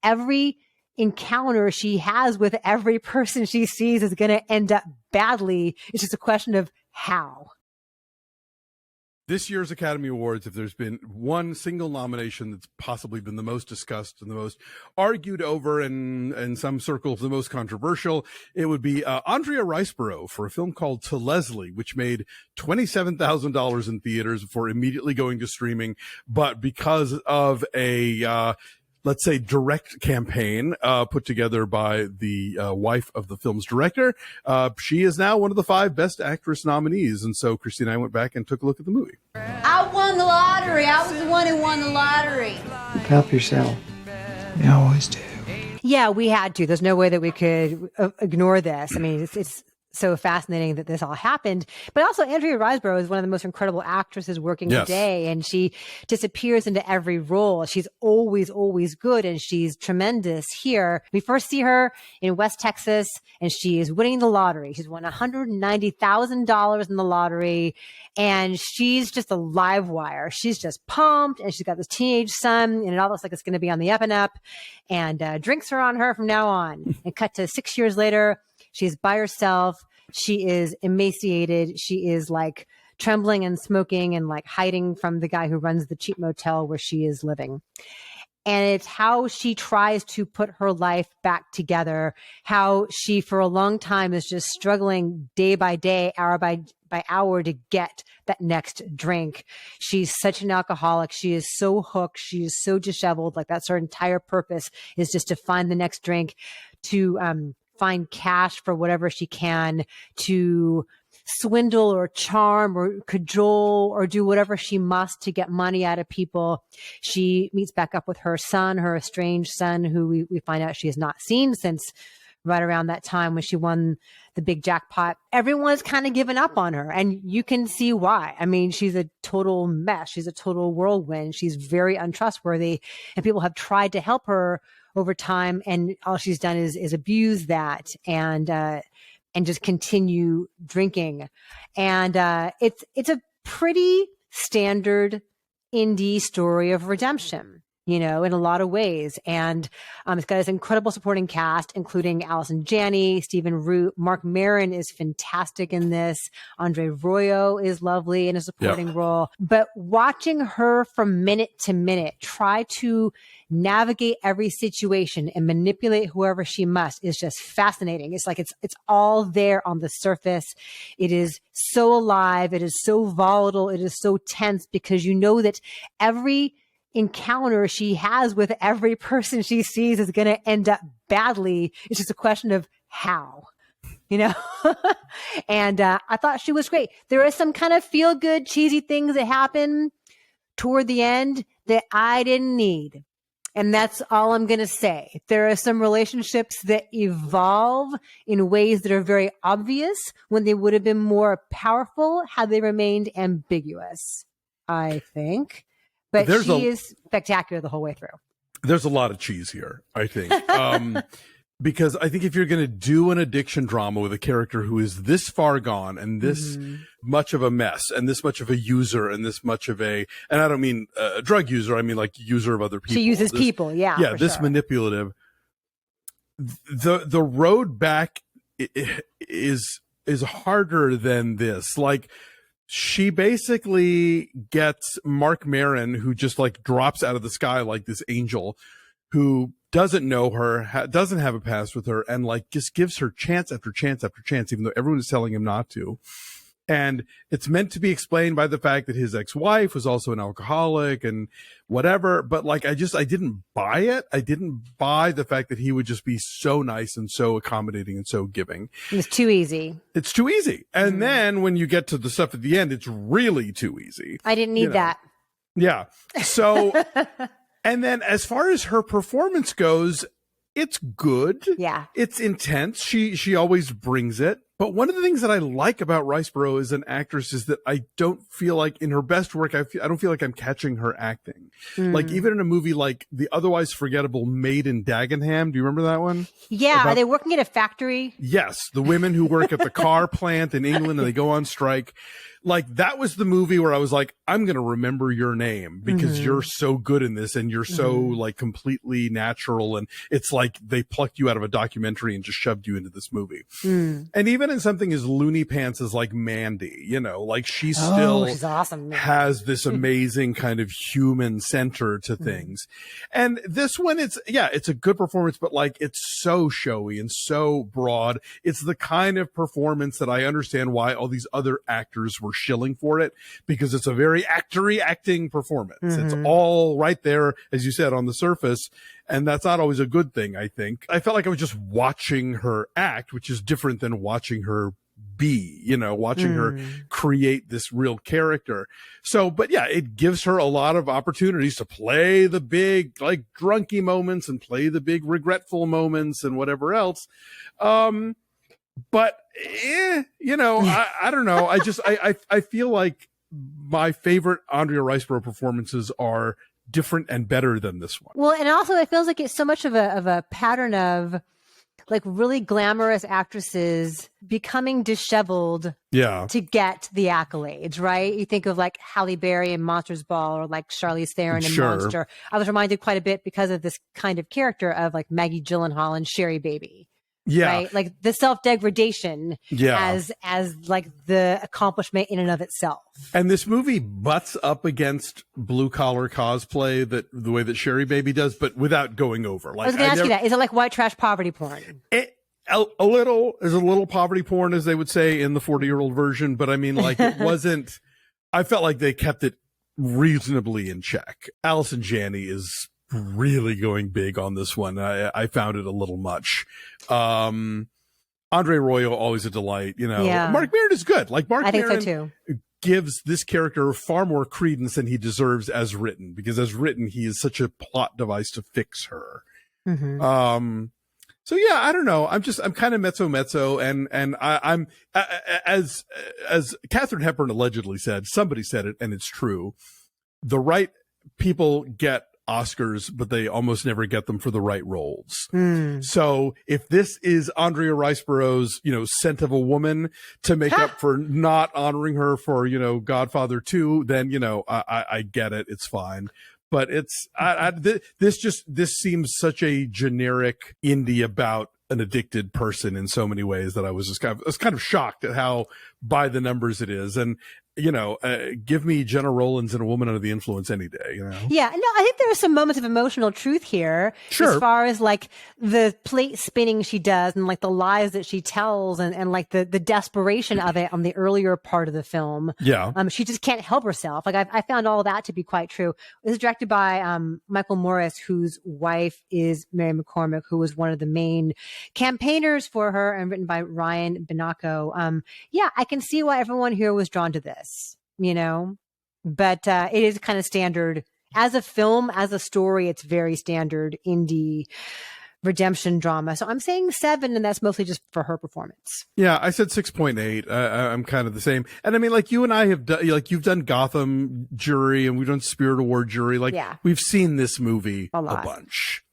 every encounter she has with every person she sees is going to end up badly. It's just a question of how. This year's Academy Awards, if there's been one single nomination that's possibly been the most discussed and the most argued over and in some circles the most controversial, it would be Andrea Riseborough for a film called To Leslie, which made $27,000 in theaters before immediately going to streaming. But because of a let's say direct campaign put together by the wife of the film's director, she is now one of the 5 Best Actress nominees. And so Christy and I went back and took a look at the movie. I won the lottery. I was the one who won the lottery. Help yourself. You always do. Yeah, we had to. There's no way that we could ignore this. I mean, it's so fascinating that this all happened. But also, Andrea Riseborough is one of the most incredible actresses working today, and she disappears into every role. She's always, always good, and she's tremendous here. We first see her in West Texas, and she is winning the lottery. She's won $190,000 in the lottery, and she's just a live wire. She's just pumped, and she's got this teenage son, and it all looks like it's going to be on the up and up, and drinks are on her from now on. And cut to 6 years later, she's by herself. She is emaciated. She is like trembling and smoking and like hiding from the guy who runs the cheap motel where she is living. And it's how she tries to put her life back together, how she for a long time is just struggling day by day, hour by hour to get that next drink. She's such an alcoholic. She is so hooked. She is so disheveled. Like that's her entire purpose, is just to find the next drink, to find cash for whatever she can, to swindle or charm or cajole or do whatever she must to get money out of people. She meets back up with her son, her estranged son, who we find out she has not seen since right around that time when she won the big jackpot. Everyone's kind of given up on her, and you can see why. I mean, she's a total mess. She's a total whirlwind. She's very untrustworthy, and people have tried to help her over time, and all she's done is abuse that and just continue drinking. And it's a pretty standard indie story of redemption, you know, in a lot of ways. And it's got this incredible supporting cast, including Allison Janney, Stephen Root. Marc Maron is fantastic in this. Andre Royo is lovely in a supporting role. But watching her from minute to minute try to navigate every situation and manipulate whoever she must is just fascinating. It's like it's all there on the surface. It is so alive. It is so volatile. It is so tense because you know that every encounter she has with every person she sees is going to end up badly. It's just a question of how, you know? And I thought she was great. There are some kind of feel good, cheesy things that happen toward the end that I didn't need. And that's all I'm going to say. There are some relationships that evolve in ways that are very obvious when they would have been more powerful had they remained ambiguous, I think. But she is spectacular the whole way through. There's a lot of cheese here, I think. Because I think if you're going to do an addiction drama with a character who is this far gone and this much of a mess and this much of a user and this much of and I don't mean a drug user, I mean like user of other people. She uses people, yeah. Yeah, this manipulative. The road back is harder than this. Like, she basically gets Marc Maron, who just like drops out of the sky like this angel, who doesn't know her, doesn't have a past with her, and like just gives her chance after chance after chance, even though everyone is telling him not to. And it's meant to be explained by the fact that his ex-wife was also an alcoholic and whatever. But like, I didn't buy it. I didn't buy the fact that he would just be so nice and so accommodating and so giving. It's too easy. It's too easy. And then when you get to the stuff at the end, it's really too easy. I didn't need that. Yeah. So, and then as far as her performance goes, it's good. Yeah. It's intense. She always brings it. But one of the things that I like about Riseborough as an actress is that I don't feel like in her best work, I don't feel like I'm catching her acting. Like even in a movie like the otherwise forgettable Maid in Dagenham. Do you remember that one? Yeah. Are they working at a factory? Yes. The women who work at the car plant in England and they go on strike. like that was the movie where I was like, I'm going to remember your name because you're so good in this and you're so like completely natural. And it's like they plucked you out of a documentary and just shoved you into this movie. And even in something as loony pants as like Mandy, you know, like she's awesome, has this amazing kind of human center to things. And this one, it's a good performance, but like it's so showy and so broad. It's the kind of performance that I understand why all these other actors were shilling for it, because it's a very acting performance. It's all right there, as you said, on the surface. And that's not always a good thing, I think. I felt like I was just watching her act, which is different than watching her be, you know, watching her create this real character. So, but yeah, it gives her a lot of opportunities to play the big, like, drunky moments and play the big regretful moments and whatever else. But, you know, I don't know. I feel like my favorite Andrea Riseborough performances are different and better than this one. Well, and also it feels like it's so much of a pattern of like really glamorous actresses becoming disheveled to get the accolades, right? You think of like Halle Berry in Monsters Ball or like Charlize Theron in Monster. I was reminded quite a bit because of this kind of character of like Maggie Gyllenhaal and Sherry Baby. Right? Like the self-degradation as like the accomplishment in and of itself. And this movie butts up against blue collar cosplay the way that Sherry Baby does, but without going over. Like, I was going to ask you that. Is it like white trash poverty porn? A little poverty porn, as they would say in the 40-year-old version. But I mean, like, it wasn't, I felt like they kept it reasonably in check. Allison Janney is really going big on this one. I found it a little much. Andre Royo, always a delight, you know. Marc Maron is good. Like I think so too. Gives this character far more credence than he deserves as written, because as written, he is such a plot device to fix her. So yeah, I don't know. I'm kind of mezzo, and I'm as Katharine Hepburn allegedly said, somebody said it, and it's true. The right people get Oscars, but they almost never get them for the right roles. So if this is Andrea Riseborough's, you know, Scent of a Woman to make up for not honoring her for, you know, Godfather 2, then, you know, I get it. It's fine. But it's, this seems such a generic indie about an addicted person in so many ways that I was kind of shocked at how by the numbers it is. And, you know, give me Jenna Rollins and A Woman Under the Influence any day, you know? Yeah, no, I think there are some moments of emotional truth here. As far as like the plate spinning she does and like the lies that she tells and like the desperation of it on the earlier part of the film. She just can't help herself. Like I found all that to be quite true. This is directed by Michael Morris, whose wife is Mary McCormick, who was one of the main campaigners for her, and written by Ryan Binaco. I can see why everyone here was drawn to this, you know, but it is kind of standard as a film, as a story. It's very standard indie redemption drama. So I'm saying 7, and that's mostly just for her performance. Yeah, I said 6.8. I'm kind of the same. And I mean, like you and I have done, like you've done Gotham Jury and we've done Spirit Award Jury. Like we've seen this movie a bunch.